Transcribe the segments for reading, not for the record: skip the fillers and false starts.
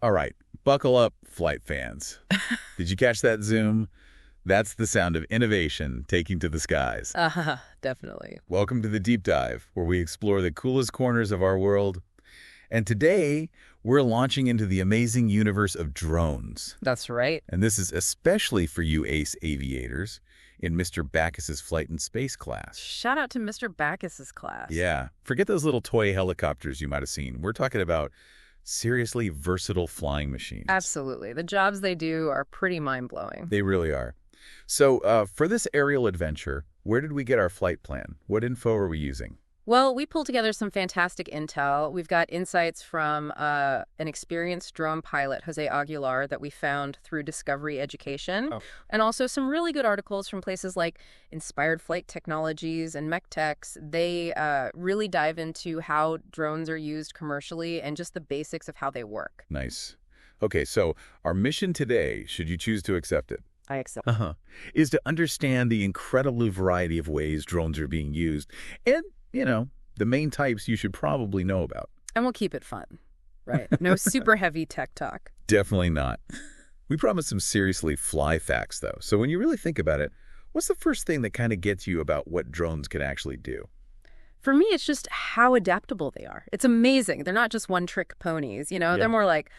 All right, buckle up, flight fans. Did you catch that zoom? That's the sound of innovation taking to the skies. Definitely. Welcome to the Deep Dive, where we explore the coolest corners of our world. And today, we're launching into the amazing universe of drones. That's right. And this is especially for you ace aviators in Mr. Backus's flight and space class. Shout out to Mr. Backus's class. Yeah, forget those little toy helicopters you might have seen. We're talking about seriously versatile flying machines. Absolutely. The jobs they do are pretty mind-blowing. They really are. So for this aerial adventure, where did we get our flight plan? What info are we using? Well, we pulled together some fantastic intel. We've got insights from an experienced drone pilot, Jose Aguilar, that we found through Discovery Education, and also some really good articles from places like Inspired Flight Technologies and MechTex. They really dive into how drones are used commercially and just the basics of how they work. Nice. Okay, so our mission today, should you choose to accept it, I accept. is to understand the incredible variety of ways drones are being used and, the main types you should probably know about. And we'll keep it fun, right? No super heavy tech talk. Definitely not. We promised some seriously fly facts, though. So when you really think about it, what's the first thing that kind of gets you about what drones can actually do? For me, it's just how adaptable they are. It's amazing. They're not just one-trick ponies, They're more like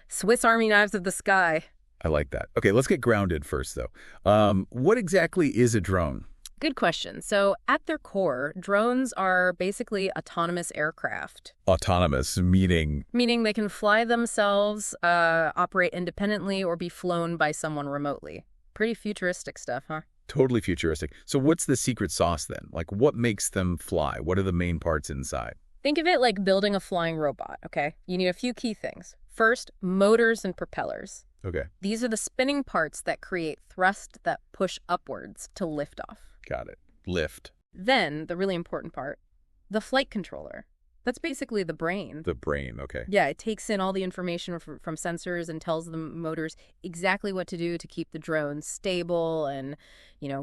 Swiss Army knives of the sky. I like that. Okay, let's get grounded first, though. What exactly is a drone? Good question. So at their core, drones are basically autonomous aircraft. Autonomous, meaning? Meaning they can fly themselves, operate independently, or be flown by someone remotely. Pretty futuristic stuff, huh? Totally futuristic. So what's the secret sauce then? Like, what makes them fly? What are the main parts inside? Think of it like building a flying robot, okay? You need a few key things. First, motors and propellers. Okay. These are the spinning parts that create thrust that push upwards to lift off. Got it. Lift. Then, the really important part, the flight controller. That's basically the brain. The brain, okay. Yeah, it takes in all the information from sensors and tells the motors exactly what to do to keep the drone stable and,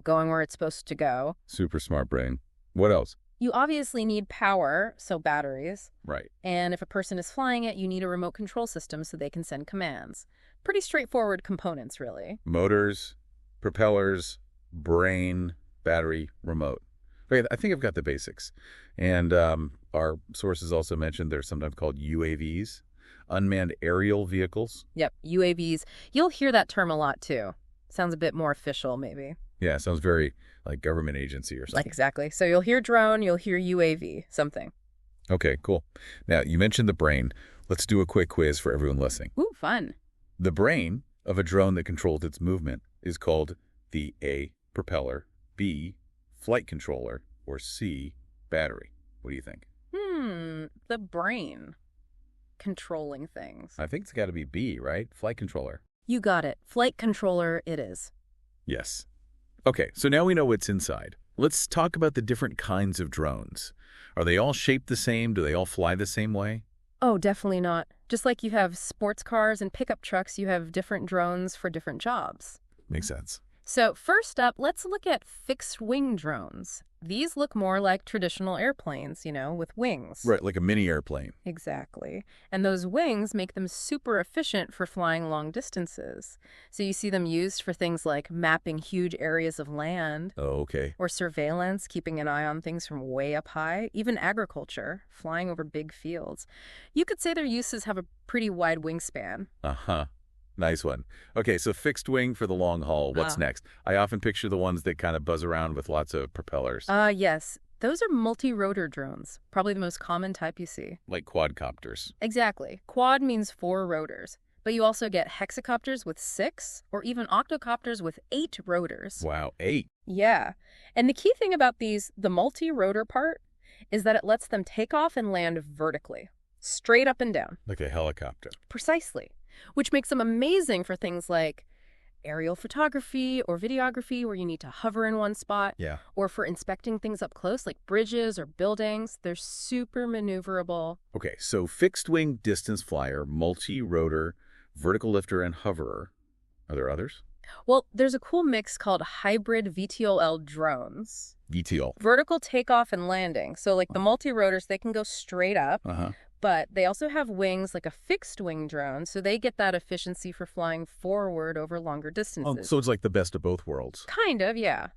going where it's supposed to go. Super smart brain. What else? You obviously need power, so batteries. Right. And if a person is flying it, you need a remote control system so they can send commands. Pretty straightforward components, really. Motors, propellers, brain, battery, remote. Okay, I think I've got the basics. And our sources also mentioned they're sometimes called UAVs, unmanned aerial vehicles. Yep, UAVs. You'll hear that term a lot, too. Sounds a bit more official, maybe. Yeah, sounds very like government agency or something. Exactly. So you'll hear drone, you'll hear UAV, something. Okay, cool. Now, you mentioned the brain. Let's do a quick quiz for everyone listening. Ooh, fun. The brain of a drone that controls its movement is called the A, propeller, B, flight controller, or C, battery. What do you think? The brain. Controlling things. I think it's got to be B, right? Flight controller. You got it. Flight controller it is. Yes. Okay, so now we know what's inside. Let's talk about the different kinds of drones. Are they all shaped the same? Do they all fly the same way? Oh, definitely not. Just like you have sports cars and pickup trucks, you have different drones for different jobs. Makes sense. So first up, let's look at fixed-wing drones. These look more like traditional airplanes, with wings. Right, like a mini airplane. Exactly. And those wings make them super efficient for flying long distances. So you see them used for things like mapping huge areas of land. Oh, okay. Or surveillance, keeping an eye on things from way up high. Even agriculture, flying over big fields. You could say their uses have a pretty wide wingspan. Uh-huh. Nice one. Okay, so fixed wing for the long haul. What's next? I often picture the ones that kind of buzz around with lots of propellers. Yes. Those are multi-rotor drones, probably the most common type you see. Like quadcopters. Exactly. Quad means 4 rotors. But you also get hexacopters with 6, or even octocopters with 8 rotors. Wow, 8. Yeah. And the key thing about these, the multi-rotor part, is that it lets them take off and land vertically, straight up and down. Like a helicopter. Precisely. Which makes them amazing for things like aerial photography or videography where you need to hover in one spot. Yeah. Or for inspecting things up close like bridges or buildings. They're super maneuverable. Okay, so fixed wing distance flyer, multi-rotor, vertical lifter, and hoverer. Are there others? Well, there's a cool mix called hybrid VTOL drones. VTOL. Vertical takeoff and landing. So like the multi-rotors, they can go straight up. But they also have wings like a fixed-wing drone, so they get that efficiency for flying forward over longer Oh, distances. so it's like the best of both worlds. Kind of, yeah.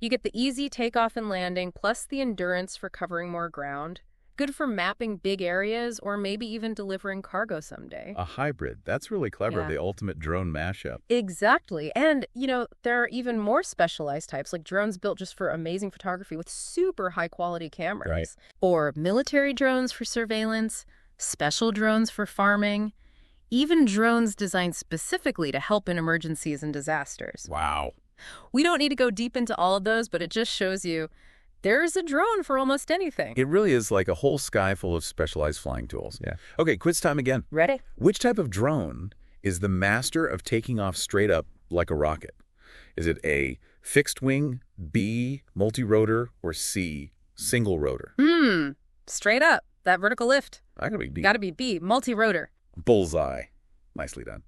You get the easy takeoff and landing, plus the endurance for covering more ground. Good for mapping big areas or maybe even delivering cargo someday. A hybrid. That's really clever, Yeah. the ultimate drone mashup. Exactly. And, there are even more specialized types, like drones built just for amazing photography with super high-quality cameras. Right. Or military drones for surveillance, special drones for farming, even drones designed specifically to help in emergencies and disasters. Wow. We don't need to go deep into all of those, but it just shows you there's a drone for almost anything. It really is like a whole sky full of specialized flying tools. Yeah. Okay, quiz time again. Ready? Which type of drone is the master of taking off straight up like a rocket? Is it A, fixed wing, B, multi-rotor, or C, single rotor? Straight up. That vertical lift. I gotta be B. Gotta be B, multi-rotor. Bullseye. Nicely done.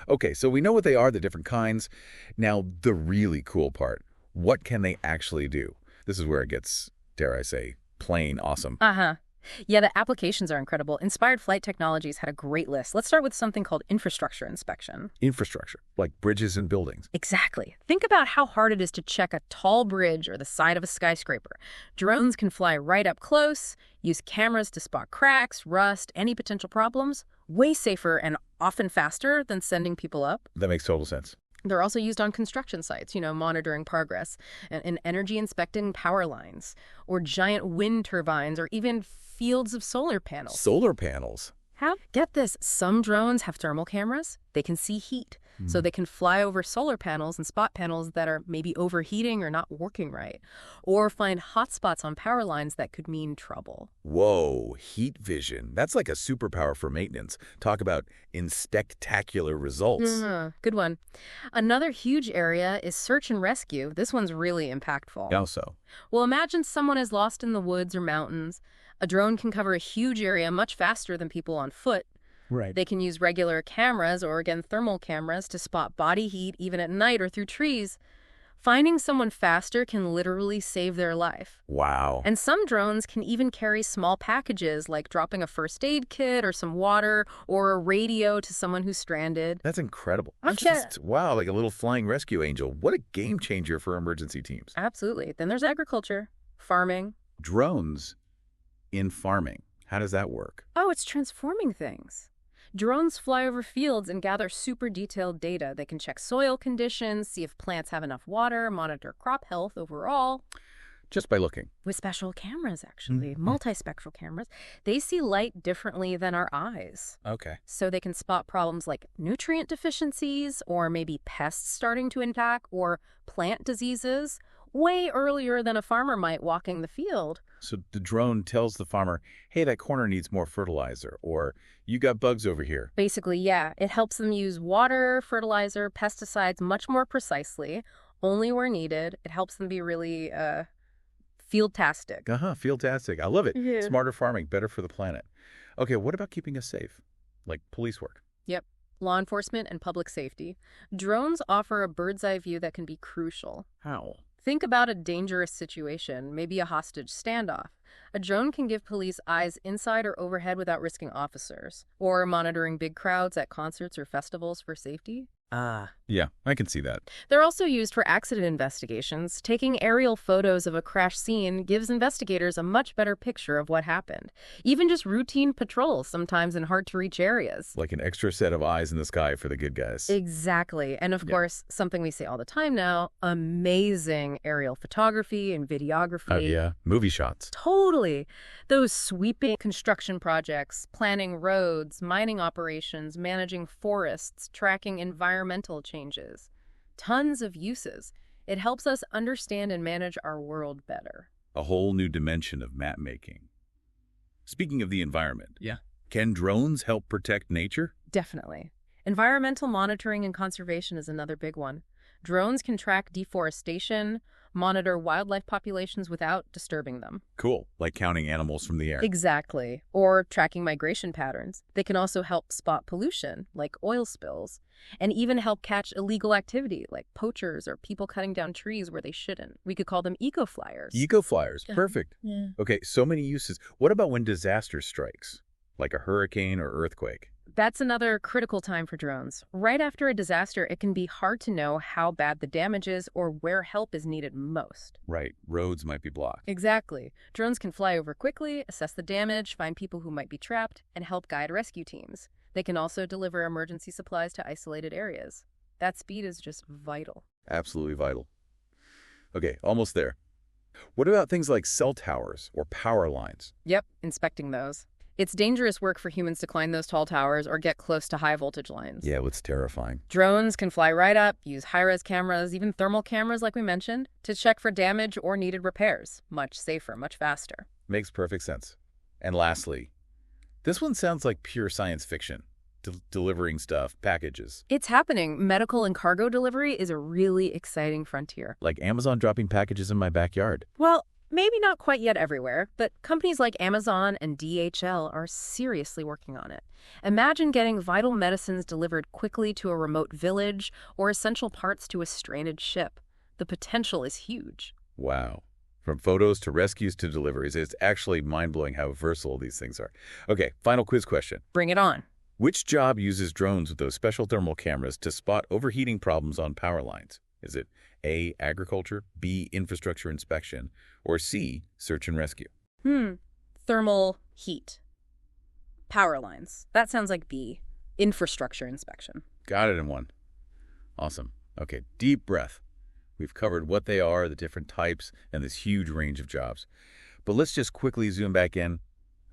Okay, so we know what they are, the different kinds. Now, the really cool part. What can they actually do? This is where it gets, dare I say, plain awesome. Uh-huh. Yeah, the applications are incredible. Inspired Flight Technologies had a great list. Let's start with something called infrastructure inspection. Infrastructure, like bridges and buildings. Exactly. Think about how hard it is to check a tall bridge or the side of a skyscraper. Drones can fly right up close, use cameras to spot cracks, rust, any potential problems. Way safer and often faster than sending people up. That makes total sense. They're also used on construction sites, monitoring progress, and in energy inspecting power lines, or giant wind turbines, or even fields of solar panels. Solar panels. Get this, some drones have thermal cameras. They can see heat, so they can fly over solar panels and spot panels that are maybe overheating or not working right, or find hot spots on power lines that could mean trouble. Whoa, heat vision. That's like a superpower for maintenance. Talk about inspectacular results. Good one. Another huge area is search and rescue. This one's really impactful. How so? Well, imagine someone is lost in the woods or mountains. A drone can cover a huge area much faster than people on foot. Right. They can use regular cameras or, again, thermal cameras to spot body heat even at night or through trees. Finding someone faster can literally save their life. Wow. And some drones can even carry small packages like dropping a first aid kit or some water or a radio to someone who's stranded. That's incredible. Okay. Wow, like a little flying rescue angel. What a game changer for emergency teams. Absolutely. Then there's agriculture, farming. Drones in farming. How does that work? Oh, it's transforming things. Drones fly over fields and gather super detailed data. They can check soil conditions, see if plants have enough water, monitor crop health overall. Just by looking. With special cameras, actually, multispectral cameras. They see light differently than our eyes. Okay. So they can spot problems like nutrient deficiencies or maybe pests starting to attack or plant diseases way earlier than a farmer might walking the field. So the drone tells the farmer, hey, that corner needs more fertilizer, or you got bugs over here. Basically, yeah, it helps them use water, fertilizer, pesticides much more precisely, only where needed. It helps them be really field-tastic. Field-tastic. I love it. Yeah. Smarter farming, better for the planet. Okay, what about keeping us safe? Like police work. Yep. Law enforcement and public safety. Drones offer a bird's eye view that can be crucial. How? Think about a dangerous situation, maybe a hostage standoff. A drone can give police eyes inside or overhead without risking officers, or monitoring big crowds at concerts or festivals for safety. Yeah, I can see that. They're also used for accident investigations. Taking aerial photos of a crash scene gives investigators a much better picture of what happened. Even just routine patrols, sometimes in hard-to-reach areas. Like an extra set of eyes in the sky for the good guys. Exactly. And of course, something we say all the time now, amazing aerial photography and videography. Oh, yeah. Movie shots. Totally. Those sweeping construction projects, planning roads, mining operations, managing forests, tracking environmental changes. Tons of uses. It helps us understand and manage our world better. A whole new dimension of map making. Speaking of the environment. Yeah. Can drones help protect nature? Definitely. Environmental monitoring and conservation is another big one. Drones can track deforestation, monitor wildlife populations without disturbing them. Cool. Like counting animals from the air. Exactly. Or tracking migration patterns. They can also help spot pollution, like oil spills, and even help catch illegal activity, like poachers or people cutting down trees where they shouldn't. We could call them eco-flyers. Eco-flyers. Yeah. Perfect. Yeah. Okay, so many uses. What about when disaster strikes? like a hurricane or earthquake. That's another critical time for drones. Right after a disaster, it can be hard to know how bad the damage is or where help is needed most. Right, roads might be blocked. Exactly. Drones can fly over quickly, assess the damage, find people who might be trapped, and help guide rescue teams. They can also deliver emergency supplies to isolated areas. That speed is just vital. Absolutely vital. Okay, almost there. What about things like cell towers or power lines? Yep, inspecting those. It's dangerous work for humans to climb those tall towers or get close to high voltage lines. Yeah, it's terrifying. Drones can fly right up, use high-res cameras, even thermal cameras like we mentioned, to check for damage or needed repairs. Much safer, much faster. Makes perfect sense. And lastly, this one sounds like pure science fiction. Delivering stuff, packages. It's happening. Medical and cargo delivery is a really exciting frontier. Like Amazon dropping packages in my backyard. Well, maybe not quite yet everywhere, but companies like Amazon and DHL are seriously working on it. Imagine getting vital medicines delivered quickly to a remote village or essential parts to a stranded ship. The potential is huge. Wow. From photos to rescues to deliveries, it's actually mind-blowing how versatile these things are. Okay, final quiz question. Bring it on. Which job uses drones with those special thermal cameras to spot overheating problems on power lines? Is it A, agriculture, B, infrastructure inspection, or C, search and rescue? Thermal heat. Power lines. That sounds like B. Infrastructure inspection. Got it in one. Awesome. Okay, deep breath. We've covered what they are, the different types, and this huge range of jobs. But let's just quickly zoom back in.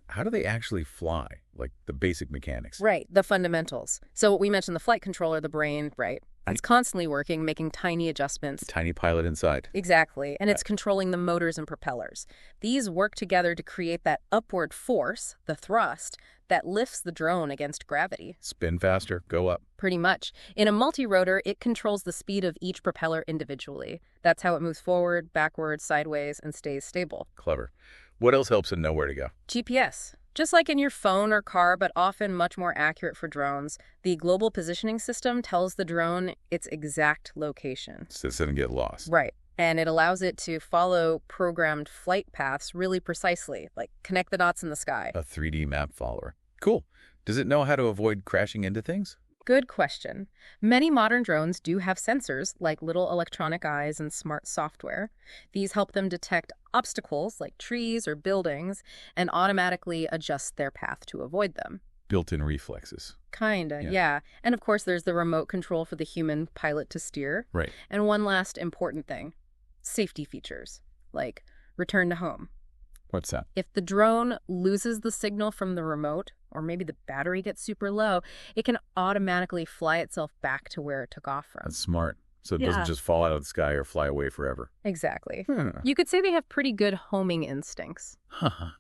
How do they actually fly? Like the basic mechanics. Right, the fundamentals. So we mentioned the flight controller, the brain, right? It's constantly working, making tiny adjustments. Tiny pilot inside. Exactly, and it's controlling the motors and propellers. These work together to create that upward force, the thrust, that lifts the drone against gravity. Spin faster, go up. Pretty much. In a multi-rotor, it controls the speed of each propeller individually. That's how it moves forward, backward, sideways, and stays stable. Clever. What else helps it know where to go? GPS. Just like in your phone or car, but often much more accurate for drones, the Global Positioning System tells the drone its exact location. So it doesn't get lost. Right. And it allows it to follow programmed flight paths really precisely, like connect the dots in the sky. A 3D map follower. Cool. Does it know how to avoid crashing into things? Good question. Many modern drones do have sensors like little electronic eyes and smart software. These help them detect obstacles like trees or buildings and automatically adjust their path to avoid them. Built-in reflexes. Kinda, yeah. And of course, there's the remote control for the human pilot to steer. Right. And one last important thing, safety features like return to home. What's that? If the drone loses the signal from the remote, or maybe the battery gets super low, it can automatically fly itself back to where it took off from. That's smart. So it doesn't just fall out of the sky or fly away forever. Exactly. You could say they have pretty good homing instincts.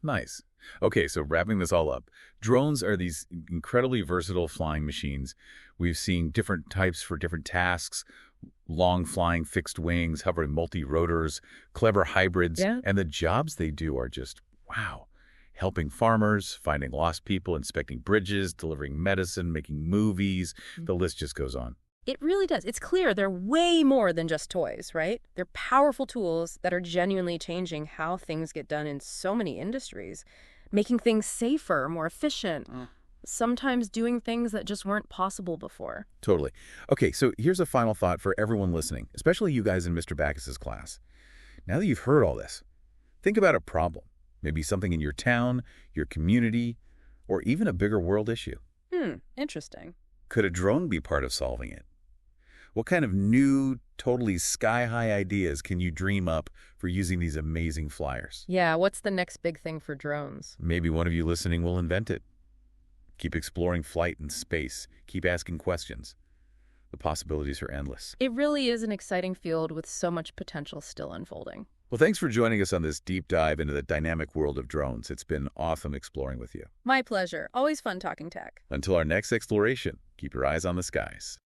Nice. Okay, so wrapping this all up, drones are these incredibly versatile flying machines. We've seen different types for different tasks, long flying fixed wings, hovering multi-rotors, clever hybrids, and the jobs they do are just, wow. Helping farmers, finding lost people, inspecting bridges, delivering medicine, making movies. The list just goes on. It really does. It's clear they're way more than just toys, right? They're powerful tools that are genuinely changing how things get done in so many industries, making things safer, more efficient, sometimes doing things that just weren't possible before. Totally. Okay, so here's a final thought for everyone listening, especially you guys in Mr. Backus's class. Now that you've heard all this, think about a problem. Maybe something in your town, your community, or even a bigger world issue. Interesting. Could a drone be part of solving it? What kind of new, totally sky-high ideas can you dream up for using these amazing flyers? Yeah, what's the next big thing for drones? Maybe one of you listening will invent it. Keep exploring flight and space. Keep asking questions. The possibilities are endless. It really is an exciting field with so much potential still unfolding. Well, thanks for joining us on this deep dive into the dynamic world of drones. It's been awesome exploring with you. My pleasure. Always fun talking tech. Until our next exploration, keep your eyes on the skies.